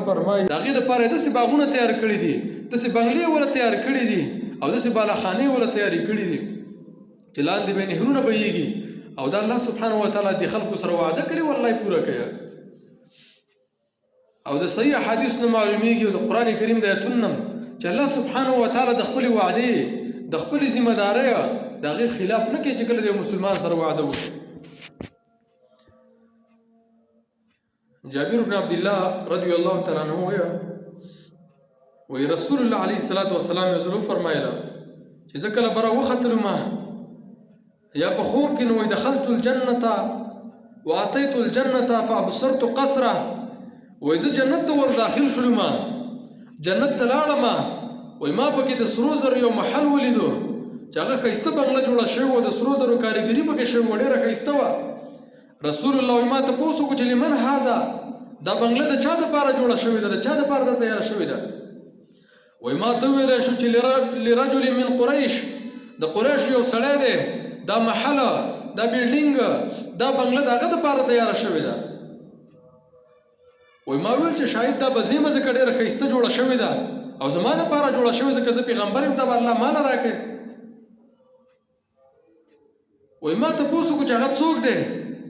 فرمایي د هغې دپاره یې داسې باغونه تیار کړي دي، داسې بنګلې وله تیار کړي دي او داسې بالاخانې وله تیارې کړي دي چې لاندې به یې نهرونه بهیږي او دا الله سبحانه وتعالی د خلکو سره وعده کړې والله یې پوره کوي. او د صحیح احادیثو نه معلومیږي او د قرآن کریم د ایتونو نه چې الله سبحانه وتعالی د خپلې وعدې د خپلې ذمه دارۍ د هغې خلاف نه کوي چې کله د یو مسلمان سره وعده وکړي. جابر بن عبد الله رضی الله تعالی عنه وی رسول الله علیه الصلاة والسلام یو ځل وفرمایله چې زه کله بره وختلمه یا په خوب کې نو دخلت الجنة واتيت الجنة فابصرت قصره وی زه جنت ته ور داخل شلم، جنت ته لاړم، وی ما پکې د سرو زرو یو محل ولیدو چې هغه ښایسته بنګله جوړه شوې وه، د سرو زرو کاریګري پکې شوې وه، ډېره ښایسته وه. رسول الله وی ما تپوس وکړو چې لمن هذا، دا بنګله د چا دپاره جوړه شوې ده، د چا دپاره دا تیاره شوې ده؟ وی ما ته وویلی شو چې لرجل من قریش، د قریشو یو سړی دی، دا محله، دا بیلډینګ، دا بنګله د هغه دپاره تیاره شوې ده. وی ما ویل چې شاید دا به زیمه ځکه ډېره ښایسته جوړه شوې ده او زما دپاره جوړه شوې ځکه زه پیغمبر یم، ته به الله ماله راکړې. وی ما تپوس وکړو چې هغه څوک دی؟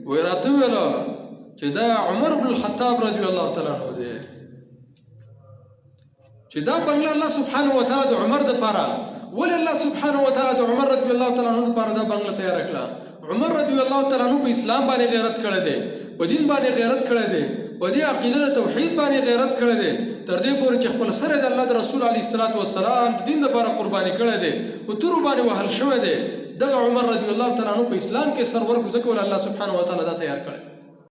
وی راته وویله چې دا عمر بن الخطاب رضی الله تعالی عنه دی، چې دا بنګله الله سبحانه وتعالی د عمر دپاره، ولې الله سبحانه وتعالی د عمر رضی الله تعالی عنه دپاره دا بنګله تیاره کړه؟ عمر رضی الله تعالی عنه په اسلام باندې غیرت کړی دی، په دین باندې غیرت کړی دی، په دې عقیده د توحید باندې غیرت کړی دی، تر دې پورې چې خپل سر د الله د رسول علیه الصلاة والسلام د دین دپاره قرباني کړی دی، په تورو باندې وهل شوی دی. دغه عمر رضی الله تعالی عنه په اسلام کې سر ورکړو ځکه ولې الله سبحانه وتعالی دا تیار کړی.